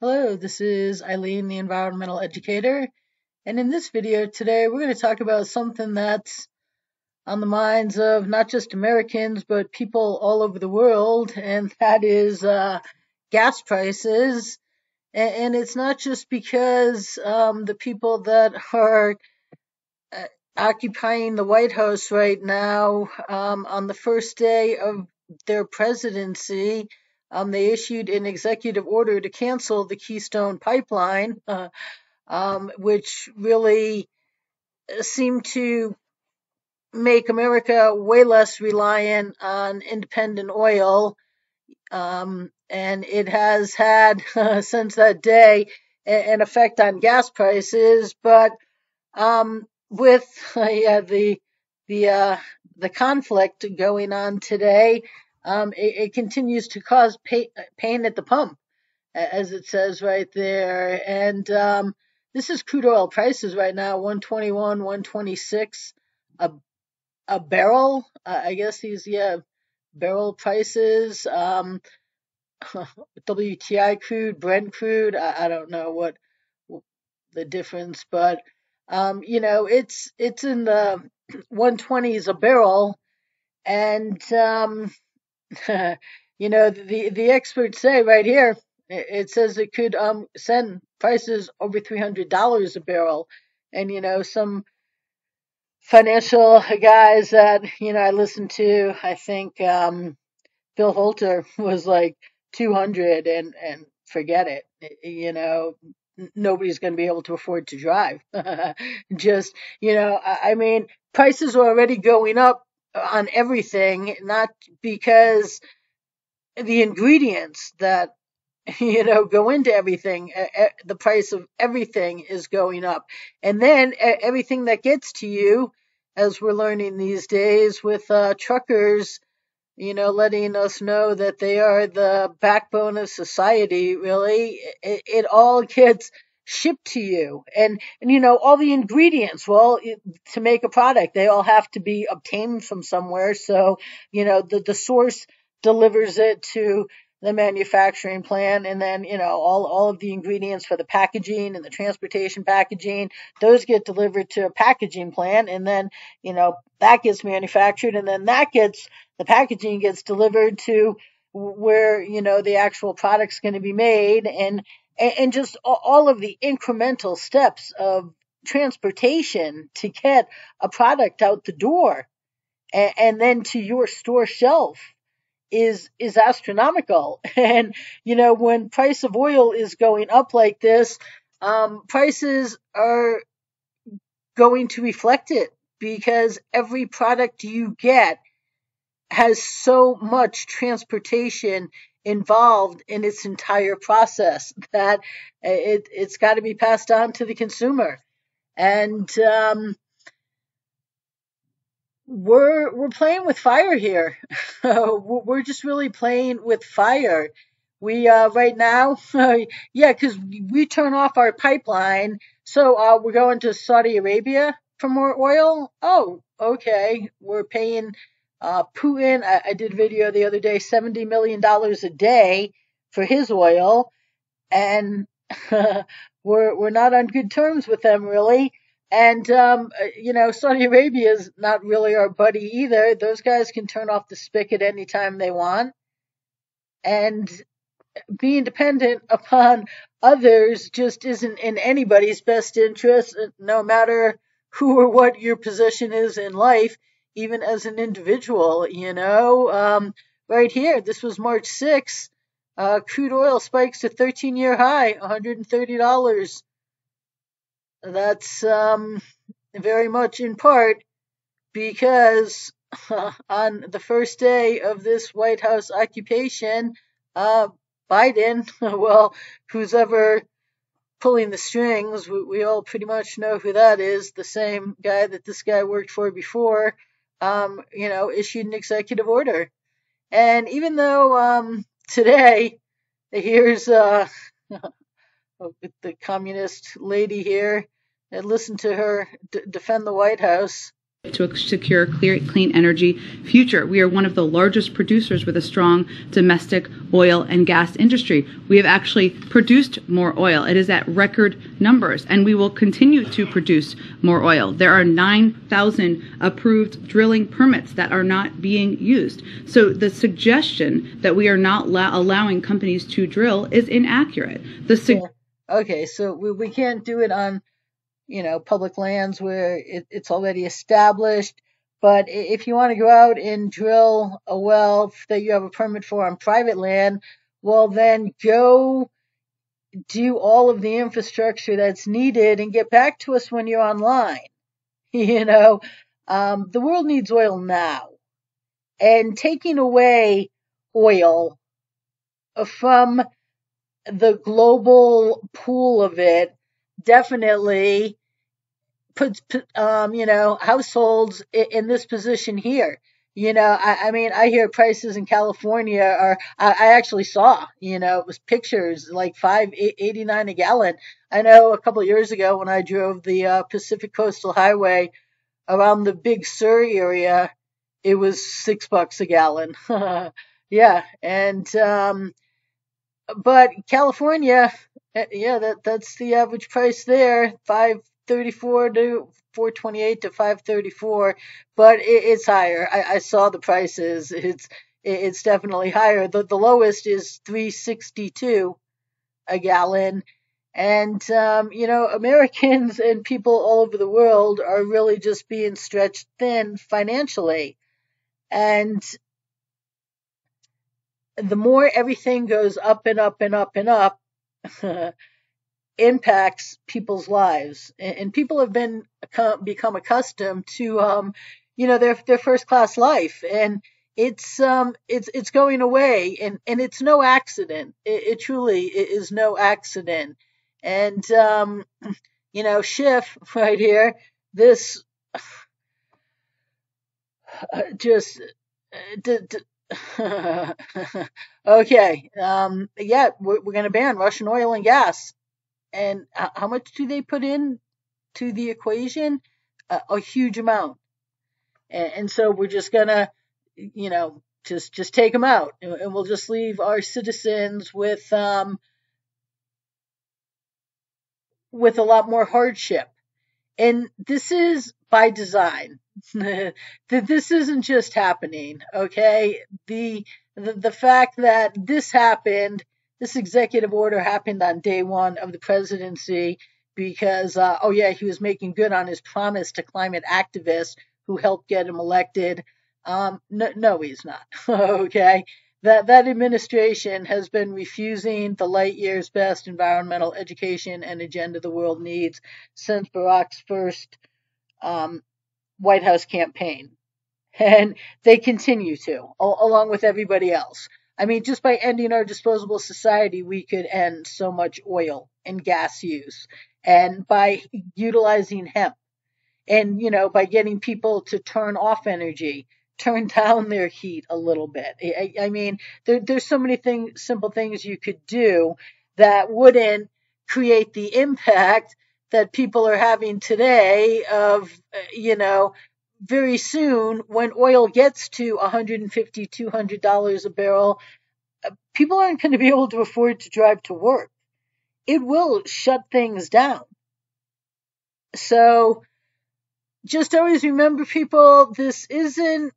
Hello, this is Eileen, the environmental educator, and in this video today we're going to talk about something that's on the minds of not just Americans but people all over the world, and that is gas prices. And it's not just because the people that are uh, occupying the White House right now on the first day of their presidency. They issued an executive order to cancel the Keystone Pipeline, which really seemed to make America way less reliant on independent oil. And it has had, since that day, an effect on gas prices. But with the uh, the conflict going on today, it continues to cause pain at the pump, as it says right there. And this is crude oil prices right now: 121, 126 a barrel. I guess these barrel prices. WTI crude, Brent crude. I don't know what the difference, but it's in the 120s a barrel, and the experts say right here, it says it could send prices over $300 a barrel, and some financial guys that I listen to, I think Phil Holter was like 200 and forget it. Nobody's going to be able to afford to drive. Just, I mean, prices are already going up on everything, not because the ingredients that go into everything, the price of everything is going up. And then everything that gets to you, as we're learning these days with truckers, letting us know that they are the backbone of society, really. It all gets shipped to you. And all the ingredients, well, to make a product, they all have to be obtained from somewhere. So, the source delivers it to the manufacturing plant, and then all of the ingredients for the packaging and the transportation packaging, those get delivered to a packaging plant, and then that gets manufactured, and then the packaging gets delivered to where the actual product's going to be made, and just all of the incremental steps of transportation to get a product out the door, and then to your store shelf is astronomical. And when price of oil is going up like this, prices are going to reflect it, because every product you get has so much transportation involved in its entire process that it's got to be passed on to the consumer. And we're playing with fire here. We're just really playing with fire. We right now, yeah, because we turn off our pipeline, so we're going to Saudi Arabia for more oil. Oh, okay. We're paying Putin. I did a video the other day, $70 million a day for his oil, and we're not on good terms with them, really. And Saudi Arabia is not really our buddy either. Those guys can turn off the spigot anytime they want, and being dependent upon others just isn't in anybody's best interest, no matter who or what your position is in life, even as an individual. Right here, this was March 6th. Crude oil spikes to 13-year high, $130. That's very much in part because on the first day of this White House occupation, Biden, well, who's ever pulling the strings, we all pretty much know who that is, the same guy that this guy worked for before, issued an executive order. And even though today, here's the communist lady here, and listen to her defend the White House. to a secure, clean energy future. We are one of the largest producers with a strong domestic oil and gas industry. We have actually produced more oil. It is at record numbers, and we will continue to produce more oil. There are 9,000 approved drilling permits that are not being used. So the suggestion that we are not allowing companies to drill is inaccurate. Okay, so we can't do it on public lands where it's already established. But if you want to go out and drill a well that you have a permit for on private land, well, then go do all of the infrastructure that's needed and get back to us when you're online. The world needs oil now. And taking away oil from the global pool of it definitely puts households in this position here. I mean, I hear prices in California are. I actually saw, it was pictures like $5.89 a gallon. I know a couple of years ago when I drove the Pacific Coastal Highway around the Big Sur area, it was $6 a gallon. Yeah, and but California, yeah, that's the average price there, 534 to 428 to 534, but it's higher. I saw the prices. It's definitely higher. The lowest is 362 a gallon. And Americans and people all over the world are really just being stretched thin financially. And the more everything goes up and up and up and up, impacts people's lives, and people have become accustomed to their first class life, and it's going away, and it's no accident. It truly is no accident. And Schiff right here, this just okay. Yeah, we're going to ban Russian oil and gas. And how much do they put in to the equation? A huge amount. And so we're just gonna, just take them out, and we'll just leave our citizens with a lot more hardship. And this is by design. This isn't just happening, okay? The fact that this happened, this executive order happened on day one of the presidency because, he was making good on his promise to climate activists who helped get him elected. No, he's not, okay? That administration has been refusing the light years best environmental education and agenda the world needs since Barack's first White House campaign. And they continue to, along with everybody else. I mean, just by ending our disposable society, we could end so much oil and gas use. And by utilizing hemp, and, by getting people to turn off energy, turn down their heat a little bit. I mean, there's so many simple things you could do that wouldn't create the impact that people are having today of, very soon when oil gets to $150, $200 a barrel, people aren't going to be able to afford to drive to work. It will shut things down. So just always remember, people, this isn't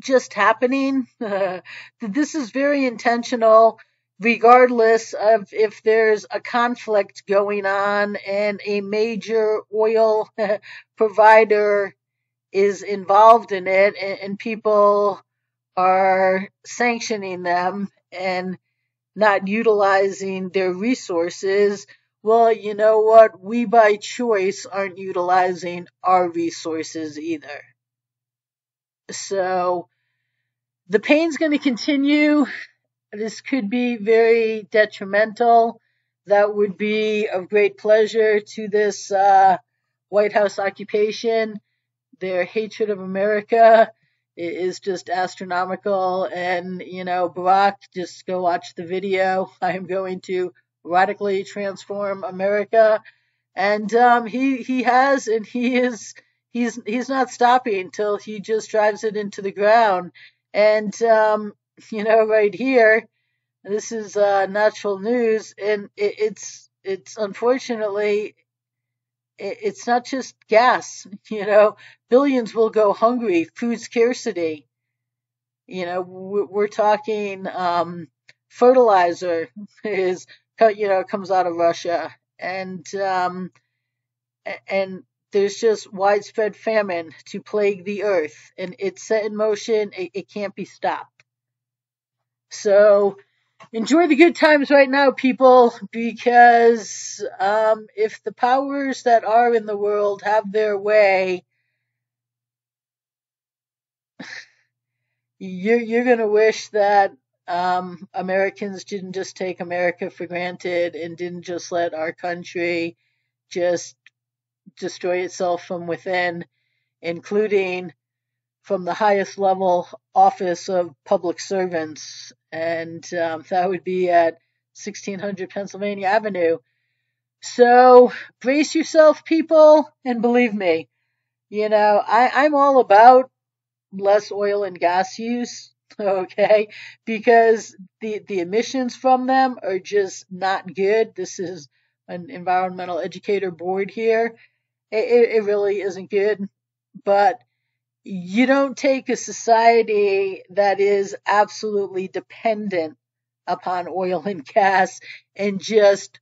just happening. This is very intentional, regardless of if there's a conflict going on and a major oil provider is involved in it, and people are sanctioning them and not utilizing their resources. Well, you know what? We by choice aren't utilizing our resources either. So the pain's going to continue. This could be very detrimental. That would be of great pleasure to this White House occupation. Their hatred of America is just astronomical. And, Barack, just go watch the video. I am going to radically transform America. And he has, and he he's not stopping until he just drives it into the ground. And right here, this is natural news, and it's unfortunately it's not just gas. Billions will go hungry. Food scarcity. We're talking fertilizer is comes out of Russia, and there's just widespread famine to plague the earth, and it's set in motion. It can't be stopped. So enjoy the good times right now, people, because if the powers that are in the world have their way, you're gonna wish that Americans didn't just take America for granted and didn't just let our country just destroy itself from within, including from the highest level office of public servants, and that would be at 1600 Pennsylvania Avenue. So brace yourself, people, and believe me, I'm all about less oil and gas use, okay? Because the emissions from them are just not good. This is an environmental educator board here. It really isn't good. But you don't take a society that is absolutely dependent upon oil and gas and just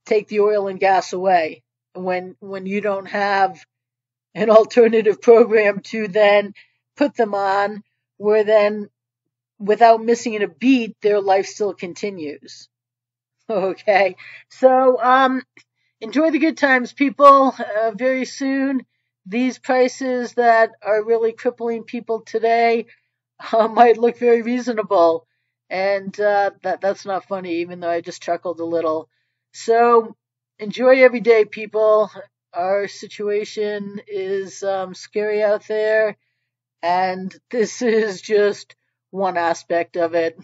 take the oil and gas away when you don't have an alternative program to then put them on, where then without missing a beat their life still continues. Okay, so enjoy the good times, people. Very soon these prices that are really crippling people today might look very reasonable, and that's not funny, even though I just chuckled a little. So enjoy every day, people. Our situation is scary out there, and this is just one aspect of it.